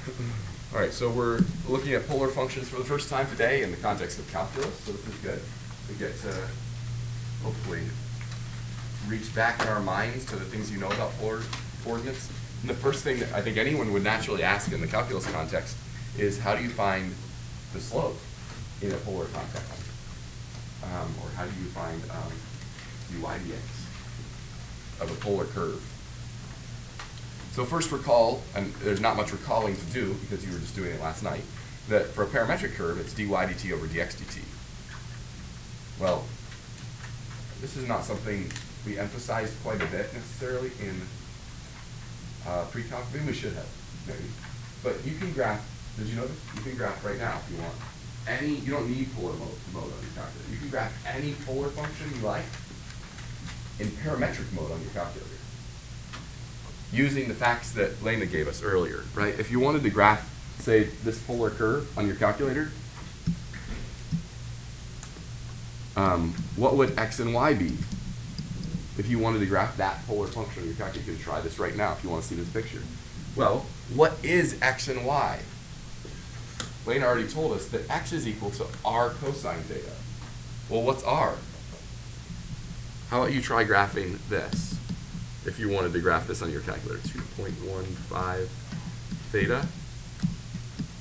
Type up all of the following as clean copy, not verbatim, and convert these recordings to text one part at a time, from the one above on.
All right, so we're looking at polar functions for the first time today in the context of calculus, so this is good. We get to hopefully reach back in our minds to the things you know about polar coordinates. And the first thing that I think anyone would naturally ask in the calculus context is, how do you find the slope in a polar context? Or how do you find dy dx of a polar curve? So first recall, and there's not much recalling to do because you were just doing it last night, that for a parametric curve, it's dy dt over dx dt. Well, this is not something we emphasized quite a bit necessarily in pre-calc. Maybe we should have, maybe. But you can graph, did you notice? You can graph right now if you want. You don't need polar mode on your calculator. You can graph any polar function you like in parametric mode on your calculator, using the facts that Lena gave us earlier, right? If you wanted to graph, say, this polar curve on your calculator, what would x and y be? If you wanted to graph that polar function on your calculator, you can try this right now if you want to see this picture. Well, what is x and y? Lena already told us that x is equal to r cosine theta. Well, what's r? How about you try graphing this? If you wanted to graph this on your calculator, 2.15 theta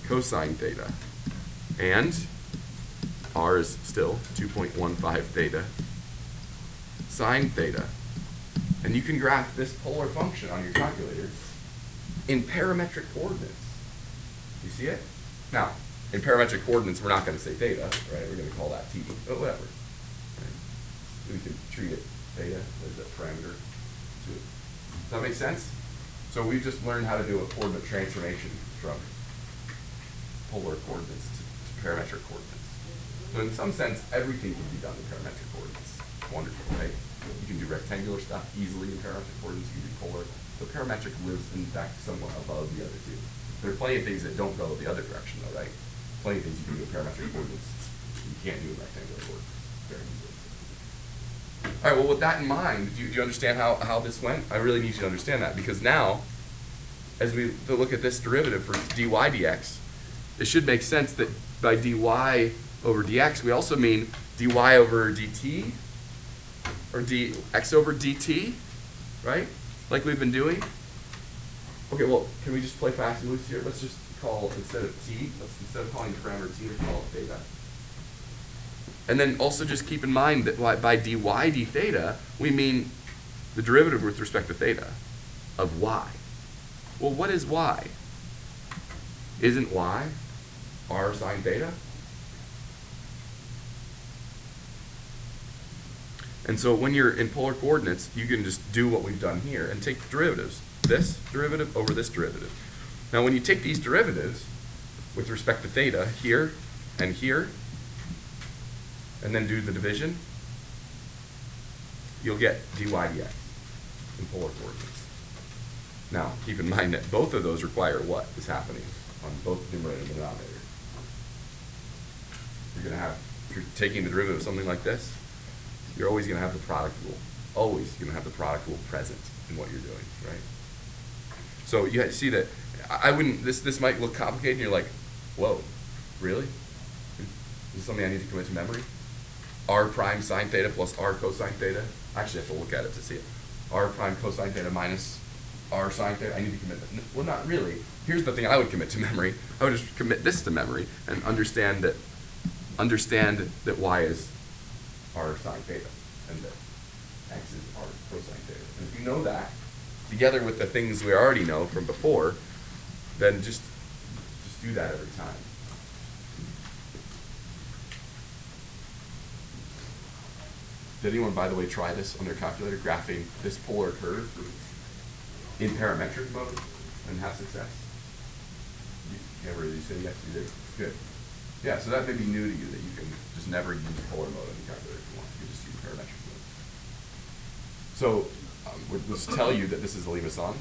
cosine theta. And r is still 2.15 theta sine theta. And you can graph this polar function on your calculator in parametric coordinates. You see it? Now, in parametric coordinates, we're not going to say theta, right? We're going to call that t, but whatever. Right? We can treat it theta as a parameter. Does that make sense? So we just learned how to do a coordinate transformation from polar coordinates to parametric coordinates. So in some sense, everything can be done in parametric coordinates. It's wonderful, right? You can do rectangular stuff easily in parametric coordinates. You can do polar. So parametric lives, in fact, somewhat above the other two. There are plenty of things that don't go the other direction, though, right? Plenty of things you can do in parametric coordinates you can't do in rectangular coordinates very easily. All right, well, with that in mind, do you understand how this went? I really need you to understand that, because now, as we look at this derivative for dy dx, it should make sense that by dy over dx, we also mean dy over dt, or dx over dt, right? Like we've been doing. Okay, well, can we just play fast and loose here? Let's just call, instead of t, instead of calling the parameter t, let's call it theta. And then also just keep in mind that by dy d theta, we mean the derivative with respect to theta of y. Well, what is y? Isn't y r sine theta? And so when you're in polar coordinates, you can just do what we've done here and take the derivatives. This derivative over this derivative. Now when you take these derivatives with respect to theta here and here, and then do the division, you'll get dy dx in polar coordinates. Now keep in mind that both of those require what is happening on both the numerator and the denominator. If you're taking the derivative of something like this, you're always going to have the product rule. Always going to have the product rule present in what you're doing, right? So you see that I wouldn't. This might look complicated, and you're like, "Whoa, really? Is this something I need to commit to memory? R prime sine theta plus r cosine theta. I actually have to look at it to see it. R prime cosine theta minus r sine theta. I need to commit that. Well, not really. Here's the thing I would commit to memory. I would just commit this to memory and understand that y is r sine theta and that x is r cosine theta. And if you know that, together with the things we already know from before, then just do that every time. Did anyone, by the way, try this on their calculator, graphing this polar curve in parametric mode and have success? You say yes, you did? Good. Yeah, so that may be new to you, that you can just never use polar mode on your calculator if you want. You just use parametric mode. So let's tell you that this is the Lima-san.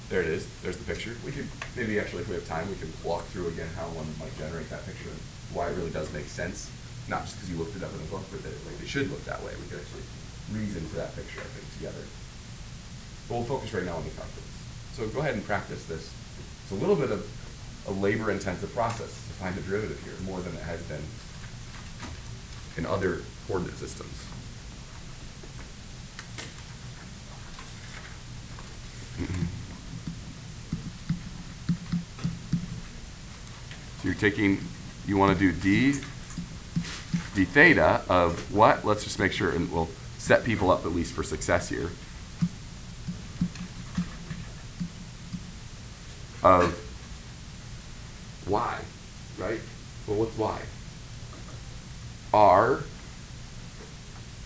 There it is. There's the picture. We could maybe actually, if we have time, we can walk through again how one might generate that picture and why it really does make sense. Not just because you looked it up in a book, but that it should look that way. We could actually reason for that picture, I think, together. But we'll focus right now on the calculus. So go ahead and practice this It's a little bit of a labor-intensive process to find the derivative here, more than it has been in other coordinate systems. So you're taking, you want to do d theta of what? Let's just make sure, and we'll set people up at least for success here. Of y, right? Well, what's y? R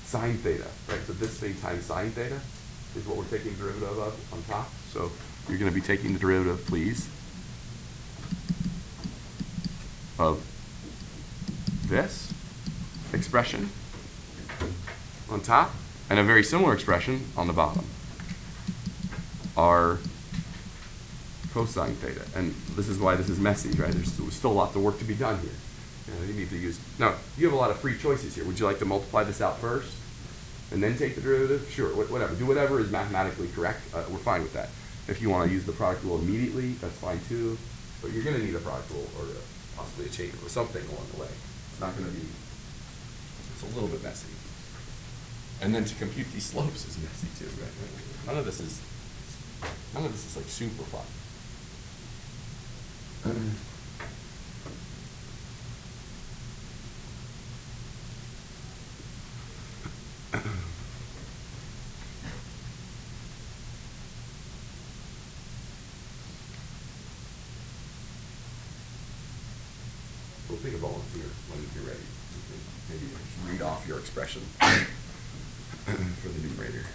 sine theta, right? So this thing times sine theta is what we're taking the derivative of on top. So you're going to be taking the derivative, please, of this expression on top and a very similar expression on the bottom. R cosine theta. And this is why this is messy, right? There's still lots of work to be done here. You need to use, now, you have a lot of free choices here. Would you like to multiply this out first and then take the derivative? Sure, whatever. Do whatever is mathematically correct. We're fine with that. If you want to use the product rule immediately, that's fine too. But you're going to need a product rule or possibly a chain or something along the way. It's not going to be, it's a little bit messy. And then to compute these slopes is messy too, right? None of this is like super fun. We'll take a volunteer when you're ready. You can maybe just read off your expression for the numerator.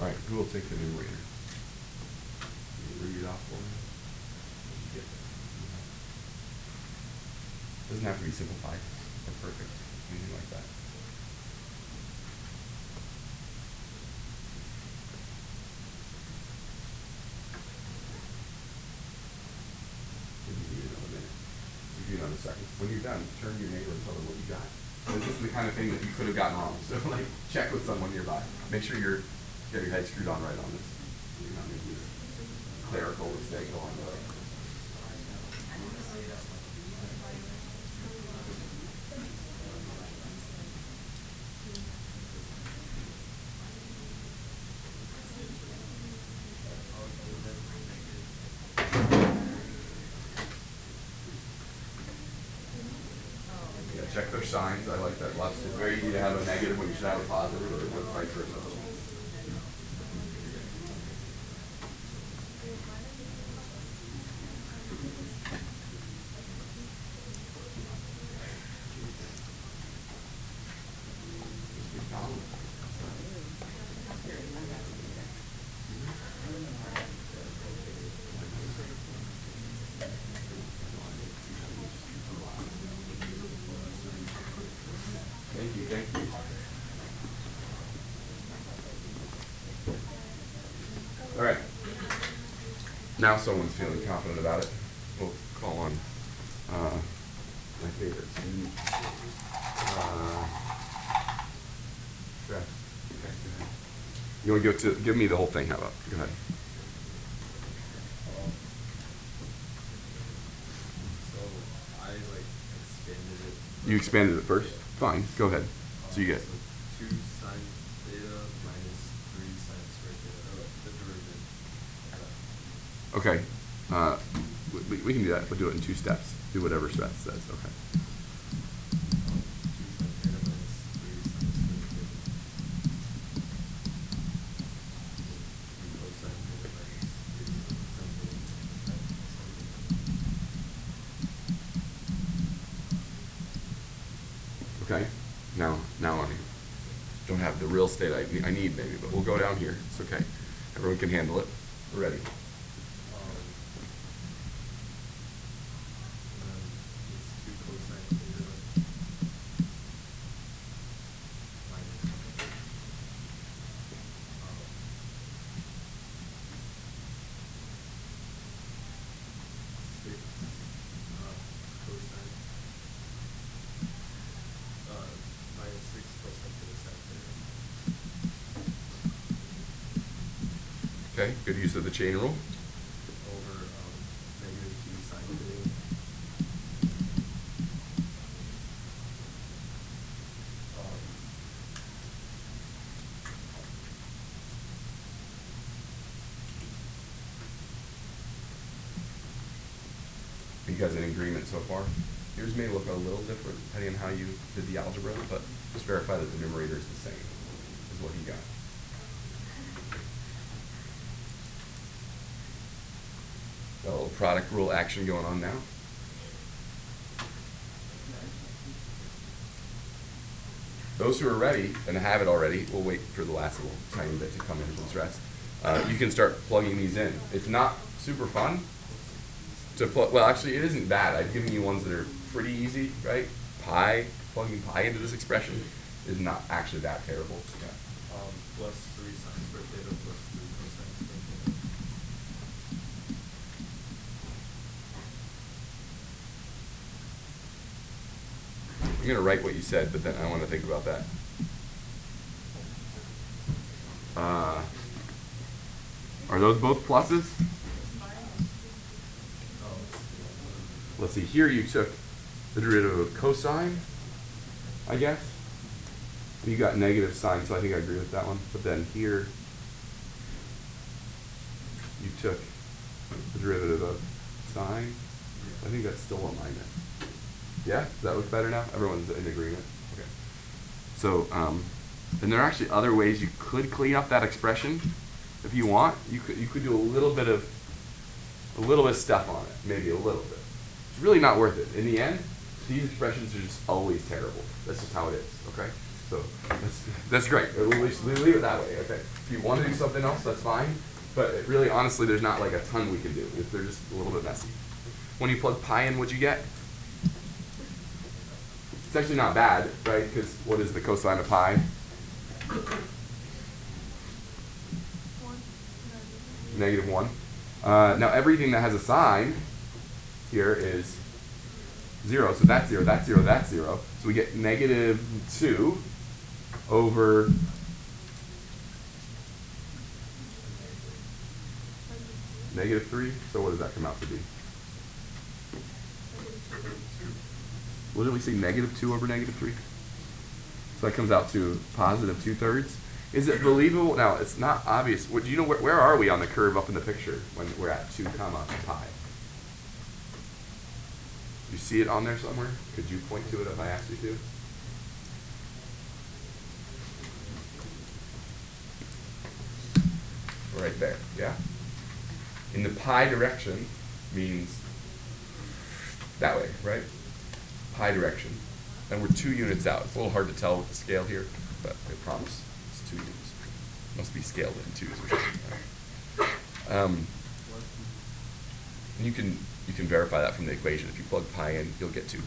All right, who will take the numerator? Can you read it off for me? Doesn't have to be simplified or perfect, anything like that. Give me another minute. Give you another second. When you're done, turn to your neighbor and tell them what you got. So this is the kind of thing that you could have gotten wrong. So like, check with someone nearby. Make sure you get your head screwed on right on this. You're not making a clerical mistake along the way. Yeah, check their signs. I like that. It's very easy to have a negative when you should have a positive, or vice versa. Thank you. All right. Now someone's feeling confident about it. We'll call on my favorite student. You want to give me the whole thing? How about? Go ahead. So I expanded it. You expanded it first? Fine. Go ahead. So you get. So 2 sine theta minus 3 sine squared theta. The derivative. Okay. We can do that. We'll do it in 2 steps. Do whatever Seth says. Okay. 2 sine theta minus 3 sine squared Now I don't have the real estate I need maybe, but we'll go down here. It's okay. Everyone can handle it. We're ready. And it's 2 cosine theta minus 6 cosine minus 6 cosine theta sine theta Okay, good use of the chain rule. over negative 2 sine theta. Because in agreement so far. Yours may look a little different depending on how you did the algebra, but just verify that the numerator is the same as what he got. Got a little product rule action going on now. Those who are ready and have it already, we'll wait for the last little tiny bit to come in this rest. You can start plugging these in. It's not super fun to plug. Well, actually, it isn't bad. I've given you ones that are pretty easy, right? Plugging pi into this expression is not actually that terrible. Yeah. Plus 3 sine squared theta plus 3 cosine squared theta. I'm going to write what you said, but then I want to think about that. Are those both pluses? Let's see, here you took the derivative of cosine, I guess. You got negative sine, so I think I agree with that one. But then here, you took the derivative of sine. I think that's still a minus. Yeah? Does that look better now? Everyone's in agreement. Okay. So, and there are actually other ways you could clean up that expression if you want. You could do a little bit of stuff on it, maybe a little bit. It's really not worth it. In the end, these expressions are just always terrible. That's just how it is, okay? So that's great. We'll leave it that way, okay? If you want to do something else, that's fine. But it really, honestly, there's not like a ton we can do. They're just a little bit messy. When you plug pi in, what'd you get? It's actually not bad, right? Because what is the cosine of pi? -1. Now everything that has a sign here is 0, so that's 0, that's 0, that's 0. So we get -2 over -3. So what does that come out to be? What did we say? -2 over -3? So that comes out to positive 2/3. Is it believable? Now, it's not obvious. Do you know where are we on the curve up in the picture when we're at 2 comma pi? You see it on there somewhere? Could you point to it if I asked you to? Right there, yeah? In the pi direction means that way, right? Pi direction. And we're 2 units out. It's a little hard to tell with the scale here, but I promise it's 2 units. Must be scaled in 2s or something. You can verify that from the equation. If you plug pi in, you'll get 2.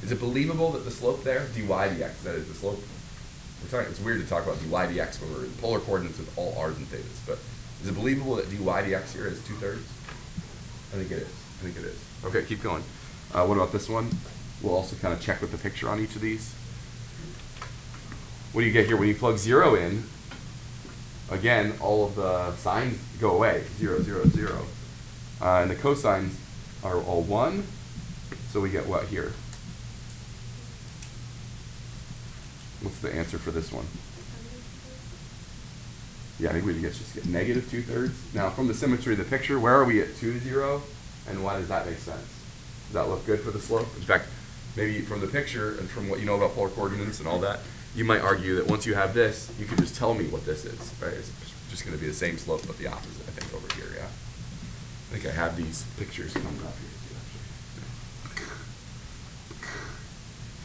Is it believable that the slope there, dy dx, that is the slope? It's weird to talk about dy dx when we're in polar coordinates with all r's and thetas, but is it believable that dy dx here is 2/3? I think it is. I think it is. Okay, keep going. What about this one? We'll also kind of check with the picture on each of these. What do you get here? When you plug 0 in, again, all of the signs go away. 0, 0, 0. And the cosines are all 1. So we get what here? What's the answer for this one? Yeah, I think we just get -2/3. Now, from the symmetry of the picture, where are we at 2 to 0? And why does that make sense? Does that look good for the slope? In fact, maybe from the picture and from what you know about polar coordinates and all that, you might argue that once you have this, you can just tell me what this is, right? It's just going to be the same slope, but the opposite, I think, over here, yeah? I think I have these pictures coming up here, too, actually.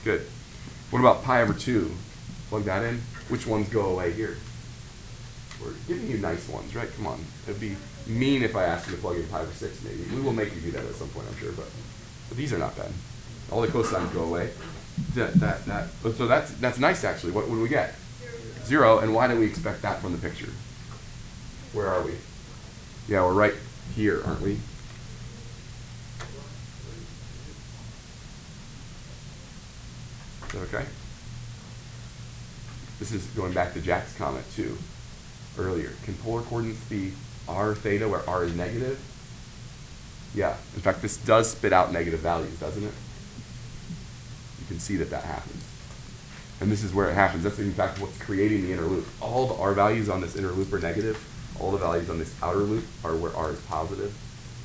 Good. What about pi over 2? Plug that in. Which ones go away here? We're giving you nice ones, right? Come on. It'd be mean if I asked you to plug in pi over 6, maybe. We will make you do that at some point, I'm sure, but these are not bad. All the cosines go away. So that's nice, actually. What do we get? 0, and why do we expect that from the picture? Where are we? Yeah, we're right here, aren't we? Is that okay? This is going back to Jack's comment, too, earlier. Can polar coordinates be r theta, where r is negative? Yeah. In fact, this does spit out negative values, doesn't it? You can see that happens. And this is where it happens. That's, in fact, what's creating the inner loop. All the r values on this inner loop are negative. All the values on this outer loop are where r is positive.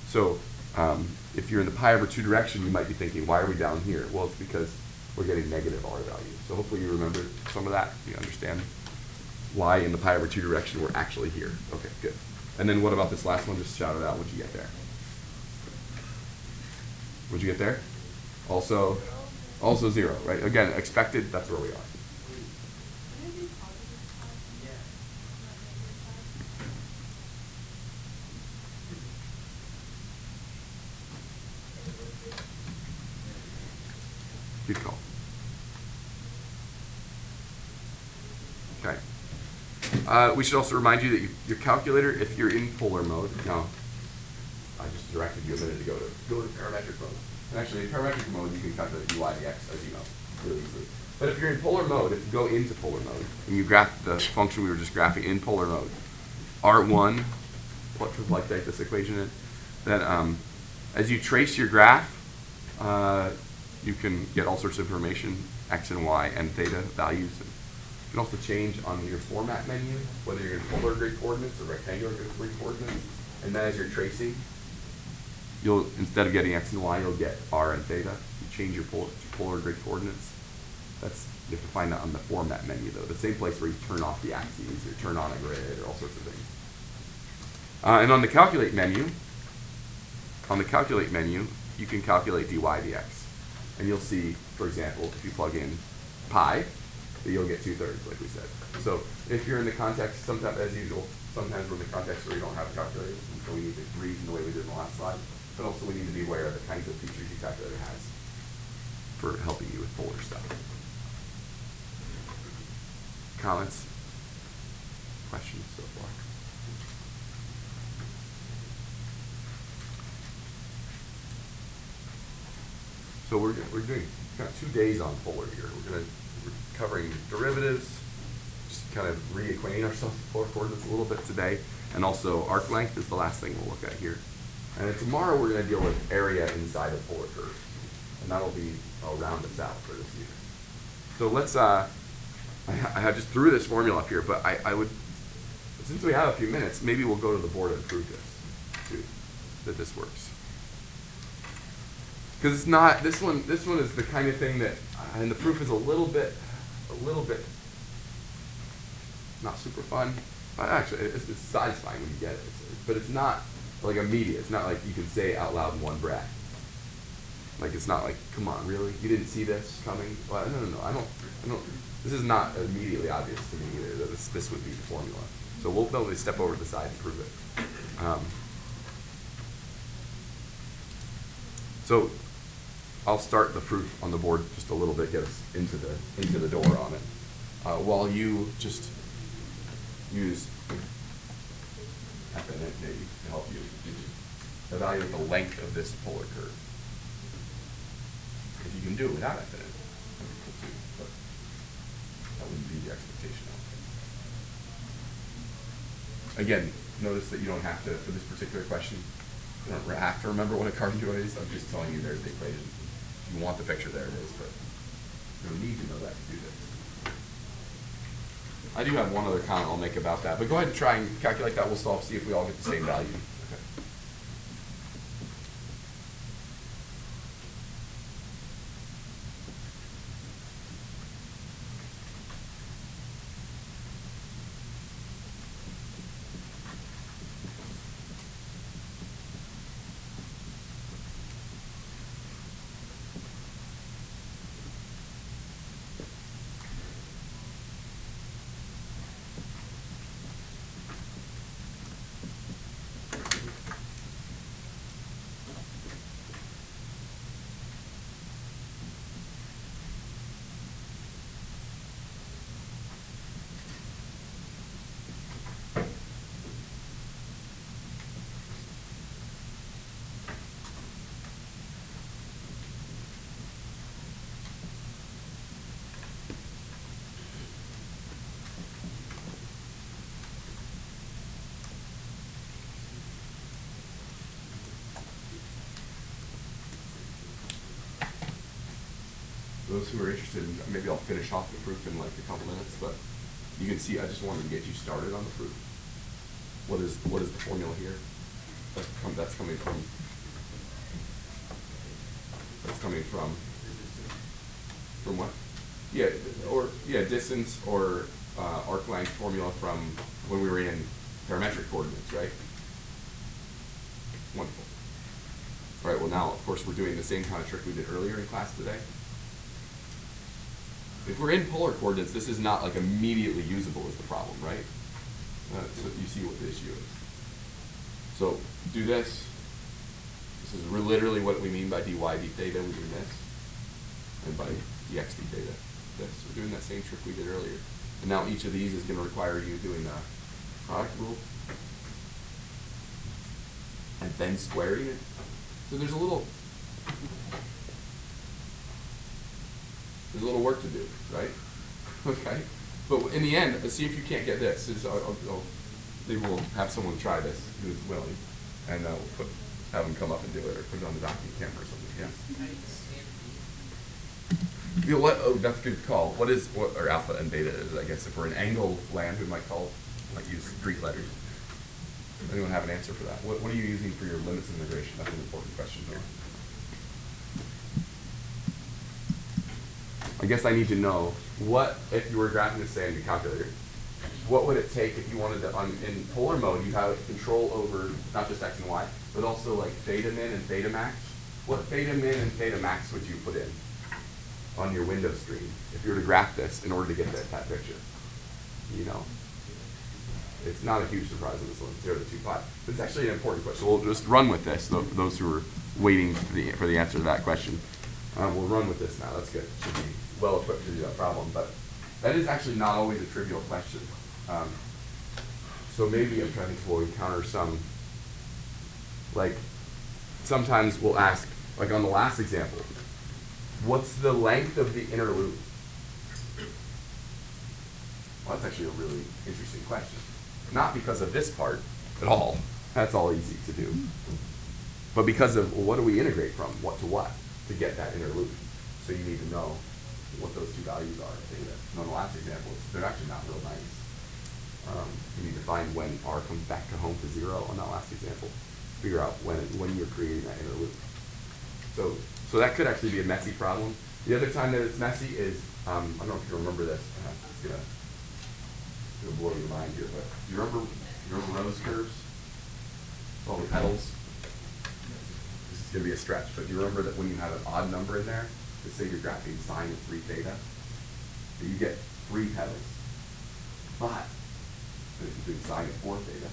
So if you're in the pi over 2 direction, you might be thinking, why are we down here? Well, it's because we're getting negative r values. So hopefully you remember some of that. You understand why in the pi over 2 direction we're actually here. Okay, good. And then what about this last one? Just shout it out. What'd you get there? What'd you get there? Also 0, right? Again, expected, that's where we are. Good call. Okay. We should also remind you that your calculator, if you're in polar mode, now, I just directed you a minute ago to go to parametric mode. And actually, in parametric mode, you can calculate dy dx, as you know, really easily. But if you're in polar mode, if you go into polar mode, and you graph the function we were just graphing in polar mode, R1, what would like this equation in, then as you trace your graph, you can get all sorts of information, x and y and theta values. And you can also change on your format menu, whether you're in polar grid coordinates or rectangular grid coordinates. And then as you're tracing, you'll, instead of getting x and y, you'll get r and theta. You change your polar grid coordinates. You have to find that on the format menu, though. The same place where you turn off the axes or turn on a grid or all sorts of things. And on the calculate menu, you can calculate dy dx. And you'll see, for example, if you plug in pi, that you'll get 2/3, like we said. So if you're in the context, sometimes, as usual, sometimes we're in the context where you don't have calculators, and so we need to reason the way we did in the last slide. But also we need to be aware of the kinds of features your calculator has for helping you with polar stuff. Comments? Questions so far? So we're doing kind of 2 days on polar here. We're covering derivatives, just kind of reacquainting ourselves with polar coordinates a little bit today, and also arc length is the last thing we'll look at here. And then tomorrow we're going to deal with area inside a polar curve, and that'll be, I'll round this out for this year. So let's, I just threw this formula up here, but I would, since we have a few minutes, maybe we'll go to the board and prove this, too, that this works. Because it's not, this one is the kind of thing that, and the proof is a little bit, not super fun. Actually, it's satisfying when you get it, but it's not like immediate. It's not like you can say it out loud in one breath. Like, it's not like, come on, really? You didn't see this coming? Well, no, I don't, this is not immediately obvious to me either, that this would be the formula. So we'll probably step over to the side and prove it. So I'll start the proof on the board just a little bit, get us into the door on it, while you just use FNet maybe to help you evaluate the length of this polar curve. If you can do it without FNet, that'd be cool too, but that wouldn't be the expectation. Again, notice that you don't have to, for this particular question, you don't have to remember what a carbon joy is. I'm just telling you there's the equation. If you want the picture, there it is, but you don't need to know that to do this. I do have one other comment I'll make about that, but go ahead and try and calculate that. We'll solve, see if we all get the same value. Okay. those who are interested, maybe I'll finish off the proof in like a couple minutes, but you can see I just wanted to get you started on the proof. What is the formula here? That's coming from what? Yeah, distance or arc length formula from when we were in parametric coordinates, right? Wonderful. All right, well now, of course, we're doing the same kind of trick we did earlier in class today. If we're in polar coordinates, this is not like immediately usable is the problem, right? So you see what the issue is. So do this. This is literally what we mean by dy d theta, we mean this. And by dx d theta, this. We're doing that same trick we did earlier. And now each of these is going to require you doing the product rule. And then squaring it. So there's a little work to do, right? Okay. But in the end, let's see if you can't get this. Maybe we'll have someone try this who's willing, and we'll have them come up and do it, or put it on the document camera or something. Yeah. You know what? Oh, that's a good call. What are alpha and beta is? I guess if we're in angled land, we might use Greek letters. Anyone have an answer for that? What are you using for your limits of integration? That's an important question here. I guess I need to know what, if you were graphing this, say, in your calculator, what would it take if you wanted to, in polar mode, you have control over not just x and y, but also like theta min and theta max. What theta min and theta max would you put in on your window screen if you were to graph this in order to get that picture? You know, it's not a huge surprise in this one, 0 to 2 pi. But it's actually an important question. We'll just run with this, for those who are waiting for the answer to that question. We'll run with this now. That's good. Should be well equipped to do that problem. But that is actually not always a trivial question. So maybe I'm trying to think we'll encounter some, like, sometimes we'll ask, like on the last example, what's the length of the inner loop? Well, that's actually a really interesting question. Not because of this part at all. That's all easy to do. But because of, well, what do we integrate from? What to what? To get that inner loop. So you need to know what those two values are. And on the last example, they're actually not real nice. You need to find when r comes back to home to 0 on that last example. Figure out when you're creating that inner loop. So that could actually be a messy problem. The other time that it's messy is, I don't know if you remember this. It's gonna blow your mind here, but do you remember rose curves? All the petals. This is gonna be a stretch, but do you remember that when you have an odd number in there, let's say you're graphing sine of 3 theta, that you get 3 petals. But if you're doing sine of 4 theta,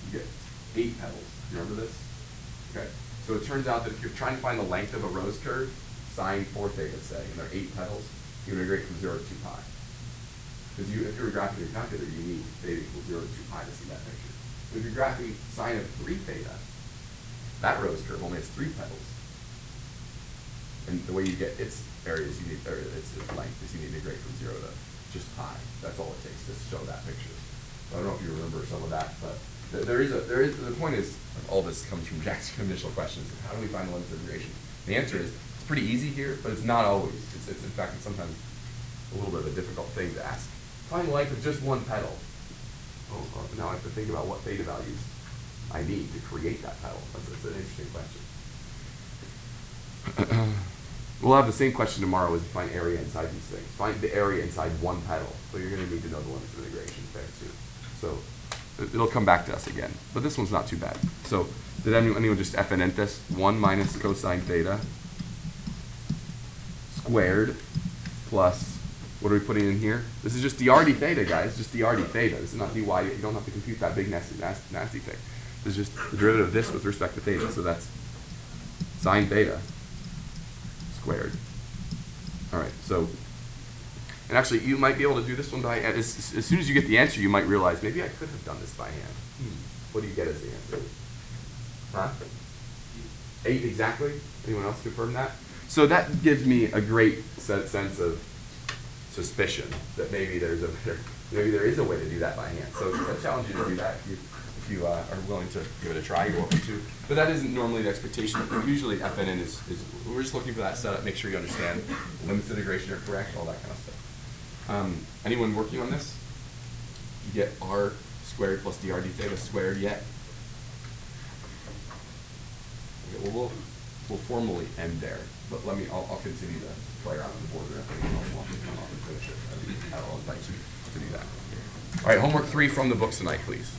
you get 8 petals. Do you remember this? Okay. So it turns out that if you're trying to find the length of a rose curve, sine 4 theta, say, and there are 8 petals, you integrate from 0 to 2 pi. Because if you're graphing your calculator, you need theta equals 0 to 2 pi to see that picture. But if you're graphing sine of 3 theta, that rose curve only has 3 petals. And the way you get its areas, its length is you need to integrate from 0 to just pi. That's all it takes to show that picture. So I don't know if you remember some of that, but the point is, all this comes from Jack's initial questions. How do we find the limits of integration? The answer is, it's pretty easy here, but it's not always. It's in fact, it's sometimes a little bit of a difficult thing to ask. Find the length of just one petal. Oh, now I have to think about what theta values I need to create that petal. That's an interesting question. We'll have the same question tomorrow as to find area inside these things. Find the area inside one petal. So you're going to need to know the limits of integration there too. So it'll come back to us again. But this one's not too bad. So did anyone just FNN this? 1 minus cosine theta squared plus, what are we putting in here? This is just dr d theta, guys. Just dr d theta. This is not dy. You don't have to compute that big nasty thing. This is just the derivative of this with respect to theta. So that's sine theta squared. All right, so, and actually you might be able to do this one by, as soon as you get the answer, you might realize, maybe I could have done this by hand. What do you get as the answer? Huh? 8 exactly? Anyone else confirm that? So that gives me a great sense of suspicion that maybe there is a way to do that by hand. So I challenge you to do that if you are willing to give it a try. You're welcome to. But that isn't normally the expectation. Usually FNN is we're just looking for that setup. Make sure you understand limits of integration are correct, all that kind of stuff. Anyone working on this? You get r squared plus dr d theta squared yet? Okay, well, we'll formally end there, but I'll continue to play around with the board and I'll walk and come off and finish it. I'll invite you to do that. All right, homework 3 from the books tonight, please.